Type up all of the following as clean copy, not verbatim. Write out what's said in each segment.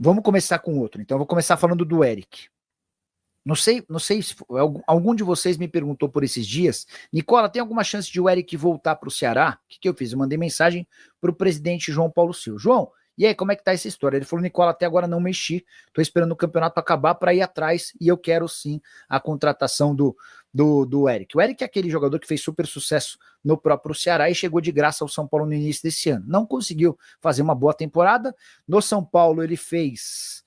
Vamos começar com outro. Então, eu vou começar falando do Eric. Não sei se algum de vocês me perguntou por esses dias, Nicola, tem alguma chance de o Eric voltar para o Ceará? O que eu fiz? Eu mandei mensagem para o presidente João Paulo Silva. João, e aí, como é que tá essa história? Ele falou, Nicola, até agora não mexi, tô esperando o campeonato acabar para ir atrás e eu quero sim a contratação do Eric. O Eric é aquele jogador que fez super sucesso no próprio Ceará e chegou de graça ao São Paulo no início desse ano. Não conseguiu fazer uma boa temporada. No São Paulo ele fez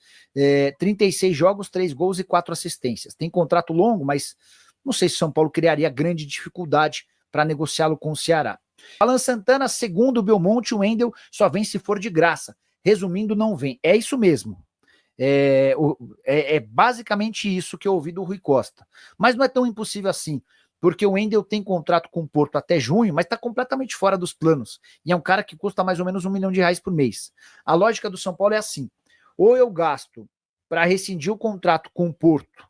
36 jogos, 3 gols e 4 assistências. Tem contrato longo, mas não sei se o São Paulo criaria grande dificuldade para negociá-lo com o Ceará. Alan Santana, segundo o Belmonte, o Wendel só vem se for de graça. Resumindo, não vem. É isso mesmo. É basicamente isso que eu ouvi do Rui Costa. Mas não é tão impossível assim, porque o Wendel tem contrato com o Porto até junho, mas está completamente fora dos planos. E é um cara que custa mais ou menos R$1 milhão por mês. A lógica do São Paulo é assim: ou eu gasto para rescindir o contrato com o Porto,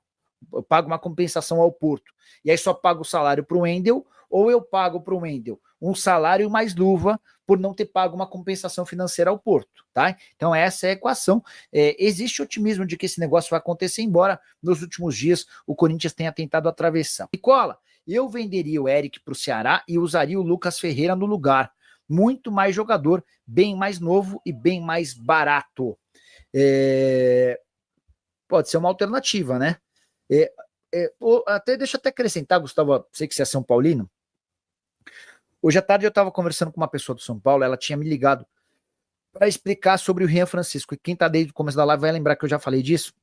eu pago uma compensação ao Porto, e aí só pago o salário para o Wendel, ou eu pago para o Wendel um salário mais luva por não ter pago uma compensação financeira ao Porto, tá? Então essa é a equação. Existe otimismo de que esse negócio vai acontecer, embora nos últimos dias o Corinthians tenha tentado atravessar. Nicola, eu venderia o Eric para o Ceará e usaria o Lucas Ferreira no lugar. Muito mais jogador, bem mais novo e bem mais barato. Pode ser uma alternativa, né? Deixa eu até acrescentar, Gustavo, sei que você é São Paulino. Hoje à tarde eu estava conversando com uma pessoa do São Paulo, ela tinha me ligado para explicar sobre o Rian Francisco. E quem está desde o começo da live vai lembrar que eu já falei disso,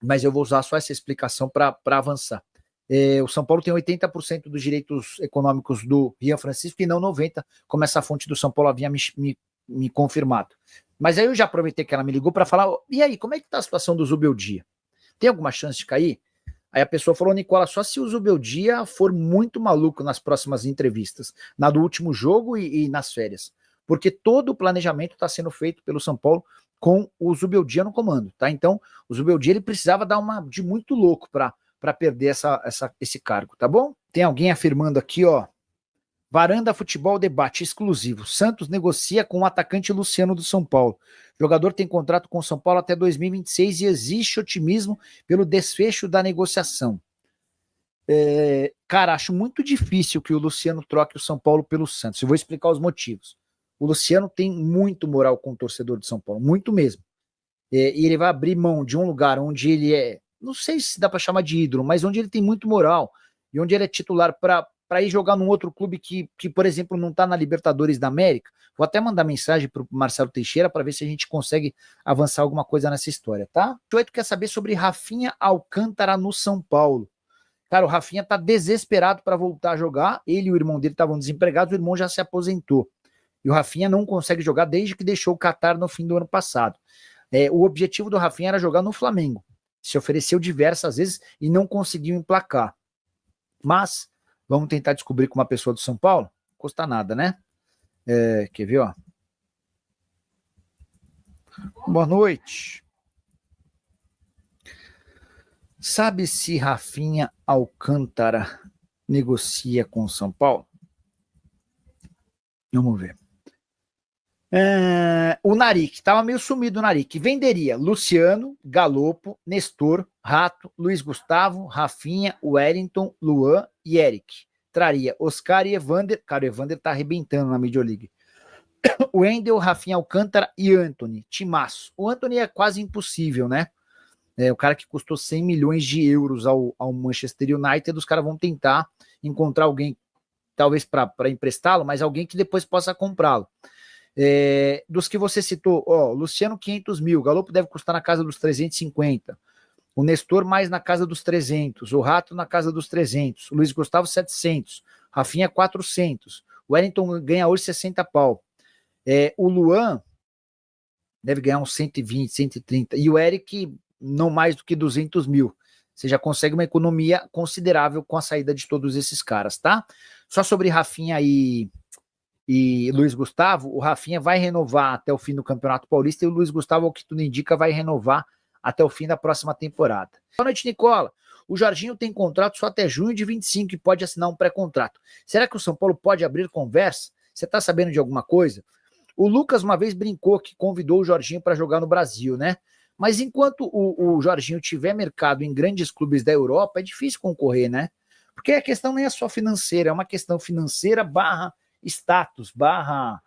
mas eu vou usar só essa explicação para avançar. O São Paulo tem 80% dos direitos econômicos do Rian Francisco e não 90%, como essa fonte do São Paulo havia me confirmado. Mas aí eu já aproveitei que ela me ligou para falar, e aí, como é que está a situação do Zubeldia? Tem alguma chance de cair? Aí a pessoa falou, Nicola, só se o Zubeldia for muito maluco nas próximas entrevistas, na do último jogo e nas férias. Porque todo o planejamento está sendo feito pelo São Paulo com o Zubeldia no comando, tá? Então, o Zubeldia ele precisava dar uma de muito louco para perder esse cargo, tá bom? Tem alguém afirmando aqui, ó, Varanda Futebol Debate exclusivo. Santos negocia com o atacante Luciano do São Paulo. O jogador tem contrato com o São Paulo até 2026 e existe otimismo pelo desfecho da negociação. Cara, acho muito difícil que o Luciano troque o São Paulo pelo Santos. Eu vou explicar os motivos. O Luciano tem muito moral com o torcedor de São Paulo, muito mesmo. E ele vai abrir mão de um lugar onde ele não sei se dá para chamar de ídolo, mas onde ele tem muito moral e onde ele é titular para ir jogar num outro clube que, por exemplo, não está na Libertadores da América. Vou até mandar mensagem para o Marcelo Teixeira para ver se a gente consegue avançar alguma coisa nessa história, tá? O 8 quer saber sobre Rafinha Alcântara no São Paulo. Cara, o Rafinha tá desesperado para voltar a jogar. Ele e o irmão dele estavam desempregados, o irmão já se aposentou. E o Rafinha não consegue jogar desde que deixou o Qatar no fim do ano passado. O objetivo do Rafinha era jogar no Flamengo. Se ofereceu diversas vezes e não conseguiu emplacar. Mas vamos tentar descobrir com uma pessoa do São Paulo? Custa nada, né? Quer ver, ó? Boa noite. Sabe se Rafinha Alcântara negocia com o São Paulo? Vamos ver. O Naric, estava meio sumido o Naric. Venderia Luciano, Galopo, Nestor, Rato, Luiz Gustavo, Rafinha, Wellington, Luan e Eric. Traria Oscar e Evander. Cara, o Evander tá arrebentando na Major League. Wendel, Rafinha Alcântara e Antony. Timaço. O Antony é quase impossível, né? O cara que custou 100 milhões de euros ao Manchester United, os caras vão tentar encontrar alguém, talvez para emprestá-lo, mas alguém que depois possa comprá-lo. Dos que você citou, Luciano 500 mil, Galopo deve custar na casa dos 350, o Nestor mais na casa dos 300, o Rato na casa dos 300, o Luiz Gustavo 700, Rafinha 400, o Wellington ganha hoje 60 pau, o Luan deve ganhar uns 120, 130, e o Eric não mais do que 200 mil. Você já consegue uma economia considerável com a saída de todos esses caras, tá? Só sobre Rafinha e Luiz Gustavo, o Rafinha vai renovar até o fim do Campeonato Paulista e o Luiz Gustavo, ao que tudo indica, vai renovar até o fim da próxima temporada. Boa noite, Nicola. O Jorginho tem contrato só até junho de 25 e pode assinar um pré-contrato. Será que o São Paulo pode abrir conversa? Você tá sabendo de alguma coisa? O Lucas uma vez brincou que convidou o Jorginho para jogar no Brasil, né? Mas enquanto o Jorginho tiver mercado em grandes clubes da Europa, é difícil concorrer, né? Porque a questão nem é só financeira, é uma questão financeira barra status, barra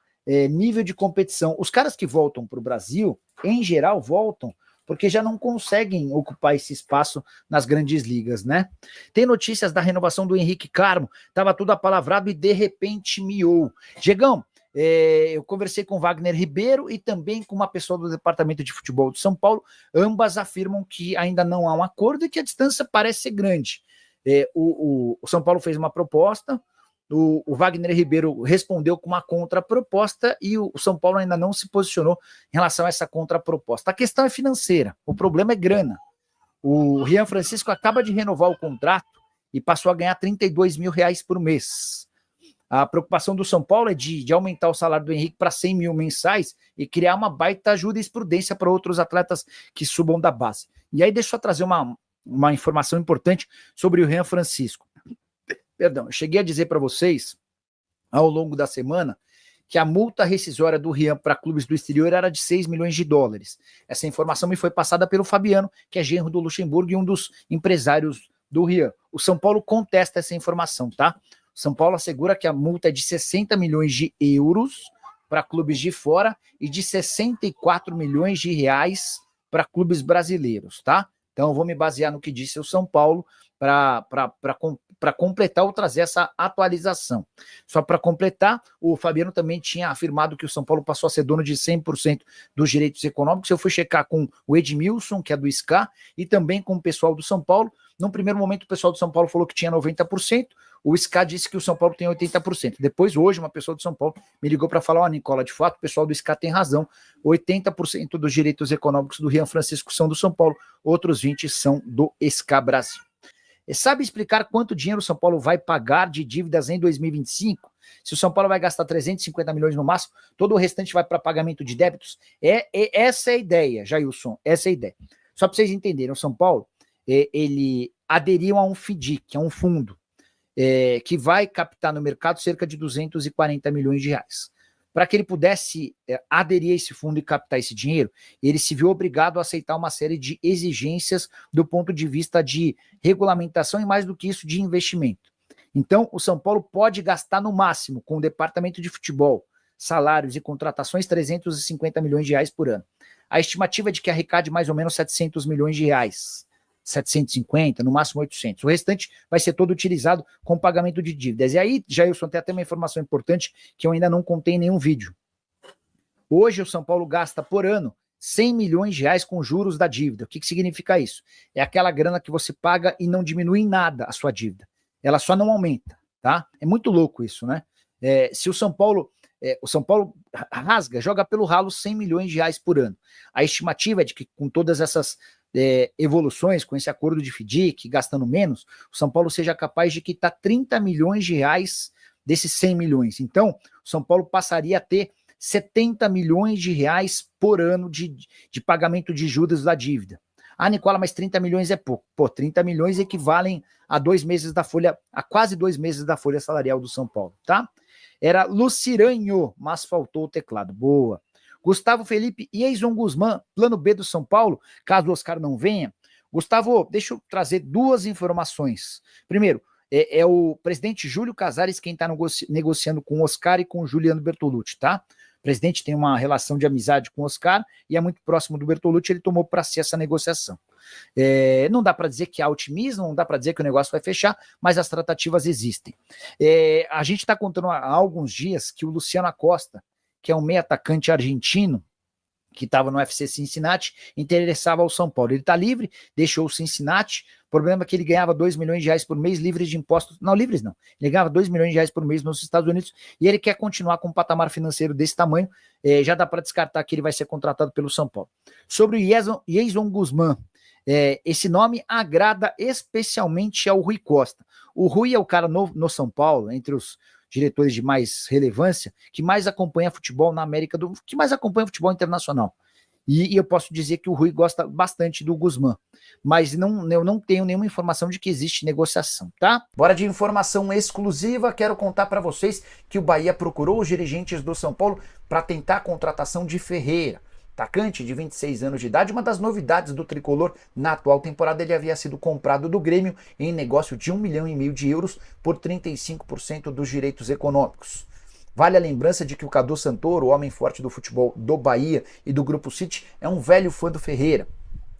nível de competição. Os caras que voltam para o Brasil, em geral, voltam porque já não conseguem ocupar esse espaço nas grandes ligas, né? Tem notícias da renovação do Henrique Carmo, estava tudo apalavrado e de repente miou. Diegão, eu conversei com Wagner Ribeiro e também com uma pessoa do departamento de futebol de São Paulo, ambas afirmam que ainda não há um acordo e que a distância parece ser grande. O São Paulo fez uma proposta, o Wagner Ribeiro respondeu com uma contraproposta e o São Paulo ainda não se posicionou em relação a essa contraproposta. A questão é financeira, o problema é grana. O Rian Francisco acaba de renovar o contrato e passou a ganhar R$32 mil por mês. A preocupação do São Paulo é de aumentar o salário do Henrique para 100 mil mensais e criar uma baita jurisprudência para outros atletas que subam da base. E aí deixa eu trazer uma informação importante sobre o Rian Francisco. Perdão, eu cheguei a dizer para vocês, ao longo da semana, que a multa rescisória do Rian para clubes do exterior era de 6 milhões de dólares. Essa informação me foi passada pelo Fabiano, que é genro do Luxemburgo e um dos empresários do Rian. O São Paulo contesta essa informação, tá? O São Paulo assegura que a multa é de 60 milhões de euros para clubes de fora e de 64 milhões de reais para clubes brasileiros, tá? Então eu vou me basear no que disse o São Paulo para completar ou trazer essa atualização. Só para completar, o Fabiano também tinha afirmado que o São Paulo passou a ser dono de 100% dos direitos econômicos. Eu fui checar com o Edmilson, que é do SCA, e também com o pessoal do São Paulo. Num primeiro momento, o pessoal do São Paulo falou que tinha 90%, o SCA disse que o São Paulo tem 80%. Depois, hoje, uma pessoa do São Paulo me ligou para falar, Nicola, de fato, o pessoal do SCA tem razão, 80% dos direitos econômicos do Rian Francisco são do São Paulo, outros 20% são do SCA Brasil. Sabe explicar quanto dinheiro o São Paulo vai pagar de dívidas em 2025? Se o São Paulo vai gastar 350 milhões no máximo, todo o restante vai para pagamento de débitos? Essa é a ideia, Jailson, essa é a ideia. Só para vocês entenderem, o São Paulo, ele aderiu a um FDIC, que é um fundo, que vai captar no mercado cerca de 240 milhões de reais. Para que ele pudesse aderir a esse fundo e captar esse dinheiro, ele se viu obrigado a aceitar uma série de exigências do ponto de vista de regulamentação e, mais do que isso, de investimento. Então, o São Paulo pode gastar no máximo, com o departamento de futebol, salários e contratações, 350 milhões de reais por ano. A estimativa é de que arrecade mais ou menos 700 milhões de reais. 750, no máximo 800. O restante vai ser todo utilizado com pagamento de dívidas. E aí, Jailson, tem até uma informação importante que eu ainda não contei em nenhum vídeo. Hoje o São Paulo gasta por ano 100 milhões de reais com juros da dívida. O que significa isso? É aquela grana que você paga e não diminui em nada a sua dívida. Ela só não aumenta, tá? É muito louco isso, né? Se o São Paulo rasga, joga pelo ralo 100 milhões de reais por ano. A estimativa é de que com todas essas evoluções, com esse acordo de FDIC, gastando menos, o São Paulo seja capaz de quitar 30 milhões de reais desses 100 milhões. Então, o São Paulo passaria a ter 70 milhões de reais por ano de pagamento de juros da dívida. Ah, Nicola, mas 30 milhões é pouco. Pô, 30 milhões equivalem a 2 meses da folha, a quase 2 meses da folha salarial do São Paulo, tá? Era Luciranho, mas faltou o teclado. Boa. Gustavo Felipe e Eison Guzmán, plano B do São Paulo, caso o Oscar não venha. Gustavo, deixa eu trazer 2 informações. Primeiro, é o presidente Júlio Casares quem está negociando com o Oscar e com o Juliano Bertolucci, tá? O presidente tem uma relação de amizade com o Oscar e é muito próximo do Bertolucci, ele tomou para si essa negociação. Não dá para dizer que há otimismo, não dá para dizer que o negócio vai fechar, mas as tratativas existem. A gente está contando há alguns dias que o Luciano Acosta, que é um meio atacante argentino, que estava no FC Cincinnati, interessava ao São Paulo. Ele está livre, deixou o Cincinnati, o problema é que ele ganhava 2 milhões de reais por mês livres de impostos, não, livres não, ele ganhava 2 milhões de reais por mês nos Estados Unidos, e ele quer continuar com um patamar financeiro desse tamanho, já dá para descartar que ele vai ser contratado pelo São Paulo. Sobre o Eison Guzmán, esse nome agrada especialmente ao Rui Costa. O Rui é o cara no São Paulo, entre os diretores de mais relevância, que mais acompanha futebol na América que mais acompanha futebol internacional. E eu posso dizer que o Rui gosta bastante do Guzmán, mas eu não tenho nenhuma informação de que existe negociação, tá? Bora de informação exclusiva, quero contar para vocês que o Bahia procurou os dirigentes do São Paulo para tentar a contratação de Ferreira. Atacante de 26 anos de idade, uma das novidades do tricolor na atual temporada, ele havia sido comprado do Grêmio em negócio de 1,5 milhão de euros por 35% dos direitos econômicos. Vale a lembrança de que o Cadu Santoro, o homem forte do futebol do Bahia e do Grupo City, é um velho fã do Ferreira.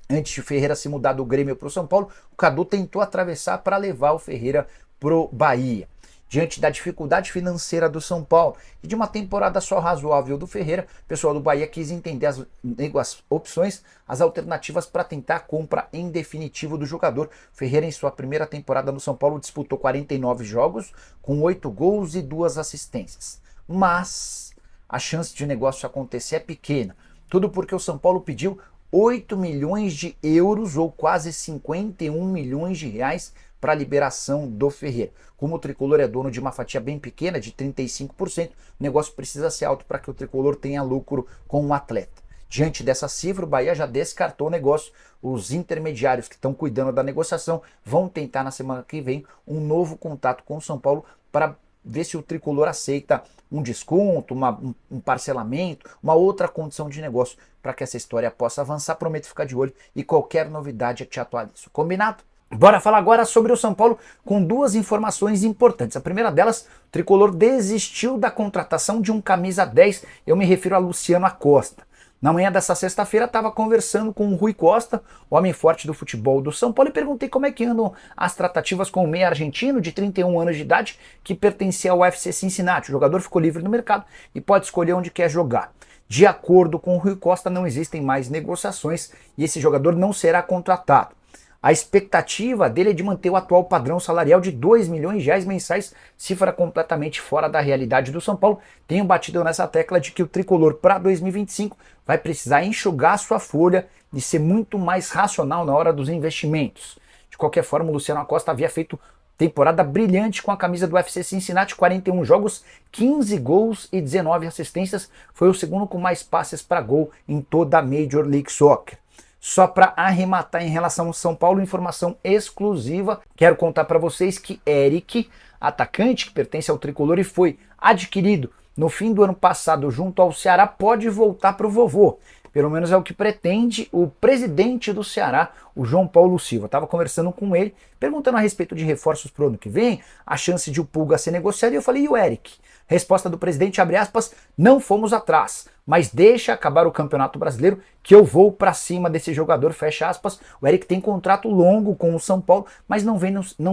Antes de Ferreira se mudar do Grêmio para o São Paulo, o Cadu tentou atravessar para levar o Ferreira para o Bahia. Diante da dificuldade financeira do São Paulo e de uma temporada só razoável do Ferreira, o pessoal do Bahia quis entender as opções, as alternativas para tentar a compra em definitivo do jogador. Ferreira, em sua primeira temporada no São Paulo, disputou 49 jogos, com 8 gols e 2 assistências. Mas a chance de negócio acontecer é pequena. Tudo porque o São Paulo pediu 8 milhões de euros ou quase 51 milhões de reais para a liberação do Ferreira. Como o tricolor é dono de uma fatia bem pequena, de 35%, o negócio precisa ser alto para que o tricolor tenha lucro com o atleta. Diante dessa cifra, o Bahia já descartou o negócio. Os intermediários que estão cuidando da negociação vão tentar na semana que vem um novo contato com o São Paulo para ver se o tricolor aceita um desconto, um parcelamento, uma outra condição de negócio para que essa história possa avançar. Prometo ficar de olho e qualquer novidade eu te atualizo. Combinado? Bora falar agora sobre o São Paulo com duas informações importantes. A primeira delas, o tricolor desistiu da contratação de um camisa 10, eu me refiro a Luciano Acosta. Na manhã dessa sexta-feira, estava conversando com o Rui Costa, o homem forte do futebol do São Paulo, e perguntei como é que andam as tratativas com o meia argentino de 31 anos de idade que pertencia ao FC Cincinnati. O jogador ficou livre no mercado e pode escolher onde quer jogar. De acordo com o Rui Costa, não existem mais negociações e esse jogador não será contratado. A expectativa dele é de manter o atual padrão salarial de 2 milhões de reais mensais, cifra completamente fora da realidade do São Paulo. Tenho batido nessa tecla de que o tricolor para 2025 vai precisar enxugar sua folha e ser muito mais racional na hora dos investimentos. De qualquer forma, o Luciano Acosta havia feito temporada brilhante com a camisa do FC Cincinnati, 41 jogos, 15 gols e 19 assistências. Foi o segundo com mais passes para gol em toda a Major League Soccer. Só para arrematar em relação ao São Paulo, informação exclusiva, quero contar para vocês que Eric, atacante que pertence ao tricolor e foi adquirido no fim do ano passado junto ao Ceará, pode voltar para o vovô. Pelo menos é o que pretende o presidente do Ceará, o João Paulo Silva. Estava conversando com ele, perguntando a respeito de reforços para o ano que vem, a chance de o Pulga ser negociado, e eu falei, e o Eric? Resposta do presidente, abre aspas, não fomos atrás, mas deixa acabar o Campeonato Brasileiro que eu vou para cima desse jogador, fecha aspas. O Eric tem contrato longo com o São Paulo, mas não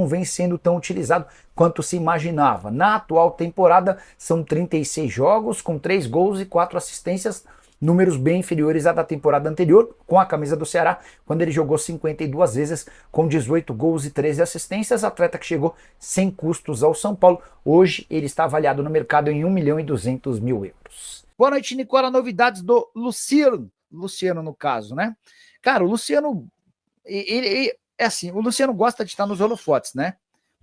vem sendo tão utilizado quanto se imaginava. Na atual temporada são 36 jogos com 3 gols e 4 assistências, números bem inferiores à da temporada anterior, com a camisa do Ceará, quando ele jogou 52 vezes, com 18 gols e 13 assistências, atleta que chegou sem custos ao São Paulo. Hoje ele está avaliado no mercado em 1 milhão e 200 mil euros. Boa noite, Nicola. Novidades do Luciano no caso, né? Cara, o Luciano, ele é assim, o Luciano gosta de estar nos holofotes, né?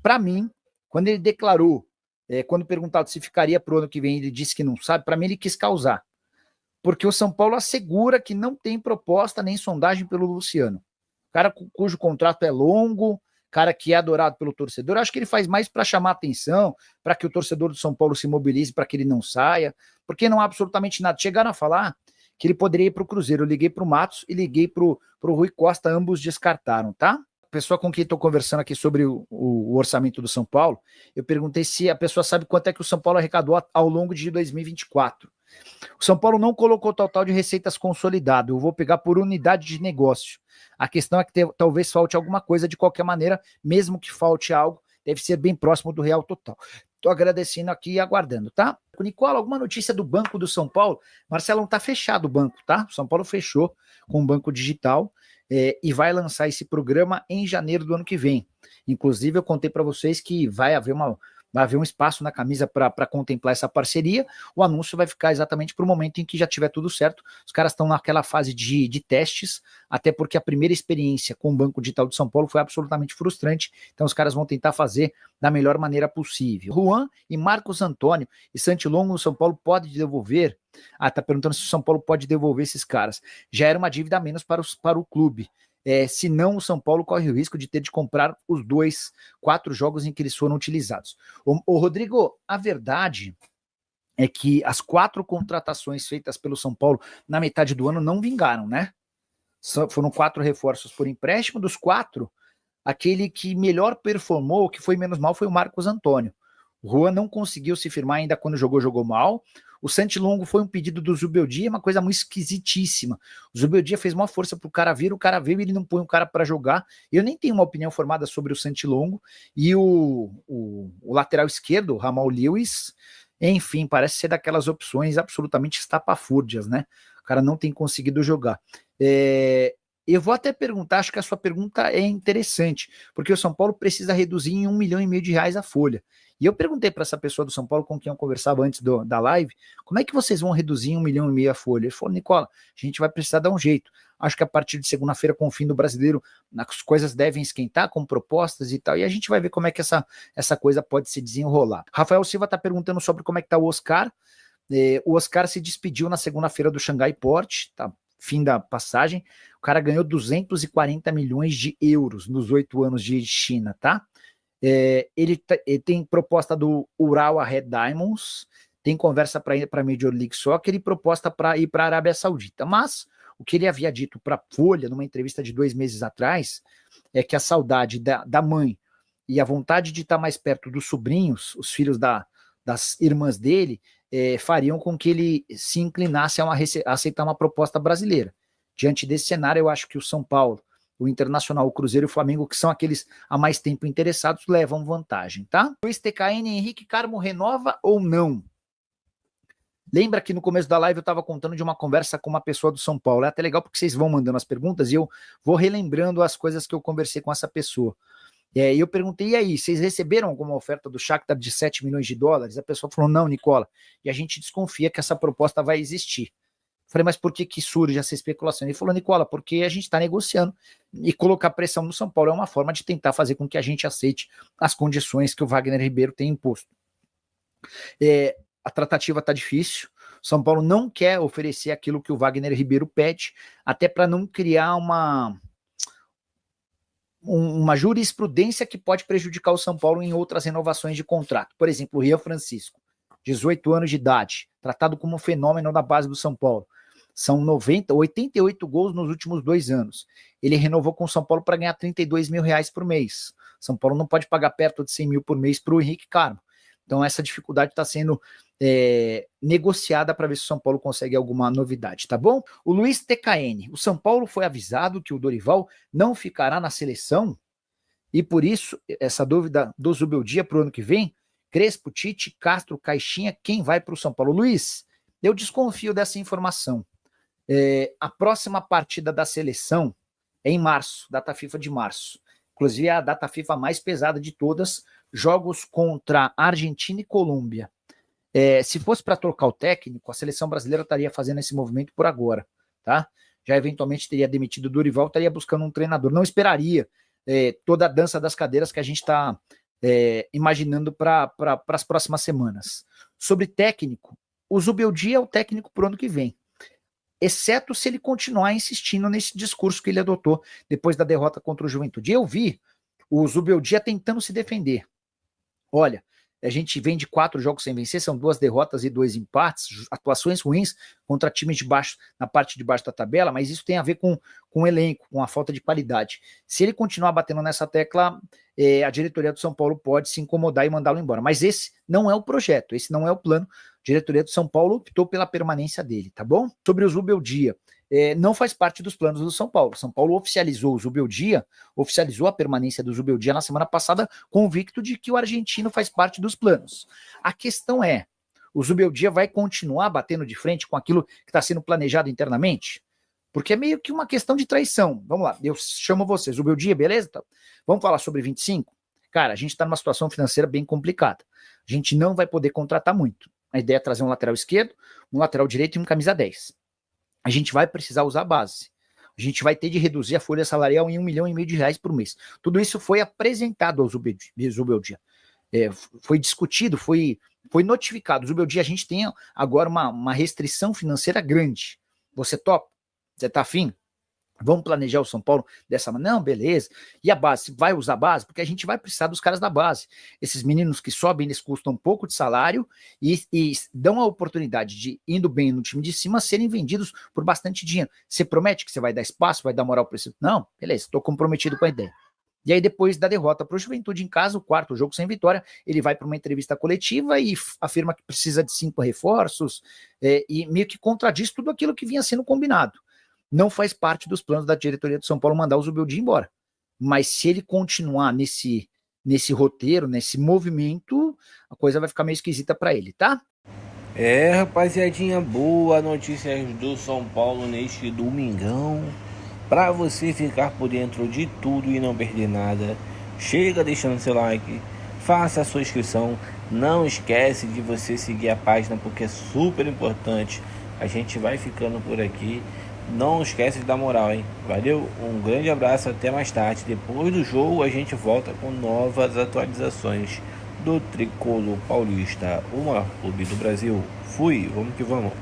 Para mim, quando ele declarou, quando perguntado se ficaria pro ano que vem, ele disse que não sabe, para mim ele quis causar. Porque o São Paulo assegura que não tem proposta nem sondagem pelo Luciano. Cara cujo contrato é longo, cara que é adorado pelo torcedor. Eu acho que ele faz mais para chamar atenção, para que o torcedor do São Paulo se mobilize, para que ele não saia, porque não há absolutamente nada. Chegaram a falar que ele poderia ir para o Cruzeiro. Eu liguei para o Matos e liguei para o Rui Costa, ambos descartaram, tá? A pessoa com quem estou conversando aqui sobre o orçamento do São Paulo, eu perguntei se a pessoa sabe quanto é que o São Paulo arrecadou ao longo de 2024. O São Paulo não colocou total de receitas consolidado. Eu vou pegar por unidade de negócio. A questão é que talvez falte alguma coisa de qualquer maneira, mesmo que falte algo, deve ser bem próximo do real total. Estou agradecendo aqui e aguardando, tá? Nicola, alguma notícia do Banco do São Paulo? Marcelão, tá fechado o banco, tá? O São Paulo fechou com o Banco Digital e vai lançar esse programa em janeiro do ano que vem. Inclusive, eu contei para vocês que vai haver um espaço na camisa para contemplar essa parceria. O anúncio vai ficar exatamente para o momento em que já tiver tudo certo. Os caras estão naquela fase de testes, até porque a primeira experiência com o Banco Digital de São Paulo foi absolutamente frustrante. Então os caras vão tentar fazer da melhor maneira possível. Juan e Marcos Antônio e Santilongo no São Paulo pode devolver? Tá perguntando se o São Paulo pode devolver esses caras. Já era uma dívida a menos para o clube. Senão o São Paulo corre o risco de ter de comprar os 4 jogos em que eles foram utilizados. Ô Rodrigo, a verdade é que as 4 contratações feitas pelo São Paulo na metade do ano não vingaram, né? Foram 4 reforços por empréstimo, dos 4, aquele que melhor performou, que foi menos mal, foi o Marcos Antônio. O Juan não conseguiu se firmar ainda quando jogou mal. O Santilongo foi um pedido do Zubeldia, uma coisa muito esquisitíssima. O Zubeldia fez uma força pro cara vir, o cara veio e ele não põe o cara para jogar. Eu nem tenho uma opinião formada sobre o Santilongo. E o lateral esquerdo, o Ramal Lewis, enfim, parece ser daquelas opções absolutamente estapafúrdias, né? O cara não tem conseguido jogar. Eu vou até perguntar, acho que a sua pergunta é interessante, porque o São Paulo precisa reduzir em R$1,5 milhão a folha. E eu perguntei para essa pessoa do São Paulo com quem eu conversava antes da live, como é que vocês vão reduzir em R$1,5 milhão a folha? Ele falou, Nicola, a gente vai precisar dar um jeito. Acho que a partir de segunda-feira, com o fim do Brasileiro, as coisas devem esquentar com propostas e tal, e a gente vai ver como é que essa coisa pode se desenrolar. Rafael Silva está perguntando sobre como é que está o Oscar. O Oscar se despediu na segunda-feira do Xangai Port, tá? Fim da passagem, o cara ganhou 240 milhões de euros nos 8 anos de China, tá? Ele tem proposta do Urawa Red Diamonds, tem conversa para ir para a Major League Soccer e proposta para ir para a Arábia Saudita, mas o que ele havia dito para a Folha, numa entrevista de 2 meses atrás, é que a saudade da mãe e a vontade de estar mais perto dos sobrinhos, os filhos das irmãs dele, fariam com que ele se inclinasse a aceitar uma proposta brasileira. Diante desse cenário, eu acho que o São Paulo, o Internacional, o Cruzeiro e o Flamengo, que são aqueles há mais tempo interessados, levam vantagem, tá? Luiz TKN, Henrique Carmo renova ou não? Lembra que no começo da live eu estava contando de uma conversa com uma pessoa do São Paulo. É até legal porque vocês vão mandando as perguntas e eu vou relembrando as coisas que eu conversei com essa pessoa. E eu perguntei, e aí, vocês receberam alguma oferta do Shakhtar de 7 milhões de dólares? A pessoa falou, não, Nicola, e a gente desconfia que essa proposta vai existir. Falei, mas por que surge essa especulação? Ele falou, Nicola, porque a gente está negociando e colocar pressão no São Paulo é uma forma de tentar fazer com que a gente aceite as condições que o Wagner Ribeiro tem imposto. A tratativa está difícil, São Paulo não quer oferecer aquilo que o Wagner Ribeiro pede, até para não criar uma jurisprudência que pode prejudicar o São Paulo em outras renovações de contrato. Por exemplo, o Rian Francisco, 18 anos de idade, tratado como um fenômeno da base do São Paulo. São 88 gols nos últimos 2 anos. Ele renovou com o São Paulo para ganhar R$32 mil por mês. São Paulo não pode pagar perto de 100 mil por mês para o Henrique Carmo. Então essa dificuldade está sendo negociada para ver se o São Paulo consegue alguma novidade, tá bom? O Luiz TKN, o São Paulo foi avisado que o Dorival não ficará na seleção e por isso essa dúvida do Zubeldia para o ano que vem, Crespo, Tite, Castro, Caixinha, quem vai para o São Paulo? Luiz, eu desconfio dessa informação. A próxima partida da seleção é em março, data FIFA de março. Inclusive é a data FIFA mais pesada de todas, jogos contra Argentina e Colômbia. Se fosse para trocar o técnico, a seleção brasileira estaria fazendo esse movimento por agora, tá? Já eventualmente teria demitido o Dorival, estaria buscando um treinador. Não esperaria toda a dança das cadeiras que a gente está imaginando para as próximas semanas. Sobre técnico, o Zubeldia é o técnico para o ano que vem, exceto se ele continuar insistindo nesse discurso que ele adotou depois da derrota contra o Juventude. Eu vi o Zubeldia tentando se defender. Olha, a gente vem de 4 jogos sem vencer, são 2 derrotas e 2 empates, atuações ruins contra times de baixo, na parte de baixo da tabela, mas isso tem a ver com o elenco, com a falta de qualidade. Se ele continuar batendo nessa tecla, a diretoria do São Paulo pode se incomodar e mandá-lo embora. Mas esse não é o projeto, esse não é o plano. A diretoria do São Paulo optou pela permanência dele, tá bom? Sobre o Zubeldia, não faz parte dos planos do São Paulo. São Paulo oficializou o Zubeldia, oficializou a permanência do Zubeldia na semana passada, convicto de que o argentino faz parte dos planos. A questão é, o Zubeldia vai continuar batendo de frente com aquilo que está sendo planejado internamente? Porque é meio que uma questão de traição. Vamos lá, eu chamo vocês, Zubeldia, beleza? Vamos falar sobre 25? Cara, a gente está numa situação financeira bem complicada. A gente não vai poder contratar muito. A ideia é trazer um lateral esquerdo, um lateral direito e um camisa 10. A gente vai precisar usar a base. A gente vai ter de reduzir a folha salarial em R$1,5 milhão por mês. Tudo isso foi apresentado ao Zubeldia. Foi discutido, foi notificado. Zubeldia, a gente tem agora uma restrição financeira grande. Você topa? Você tá afim? Vamos planejar o São Paulo dessa maneira? Não, beleza. E a base? Vai usar a base? Porque a gente vai precisar dos caras da base. Esses meninos que sobem, eles custam um pouco de salário e dão a oportunidade de, indo bem no time de cima, serem vendidos por bastante dinheiro. Você promete que você vai dar espaço, vai dar moral para isso? Não, beleza, estou comprometido com a ideia. E aí, depois da derrota para o Juventude em casa, o quarto jogo sem vitória, ele vai para uma entrevista coletiva e afirma que precisa de 5 reforços e meio que contradiz tudo aquilo que vinha sendo combinado. Não faz parte dos planos da diretoria do São Paulo mandar o Zubeldia embora. Mas se ele continuar nesse roteiro, nesse movimento, a coisa vai ficar meio esquisita para ele, tá? Rapaziadinha, boa notícias do São Paulo neste domingão. Para você ficar por dentro de tudo e não perder nada, chega deixando seu like, faça a sua inscrição. Não esquece de você seguir a página porque é super importante. A gente vai ficando por aqui. Não esquece de dar moral, hein? Valeu, um grande abraço, até mais tarde. Depois do jogo a gente volta com novas atualizações do Tricolor Paulista, o maior clube do Brasil. Fui, vamos que vamos.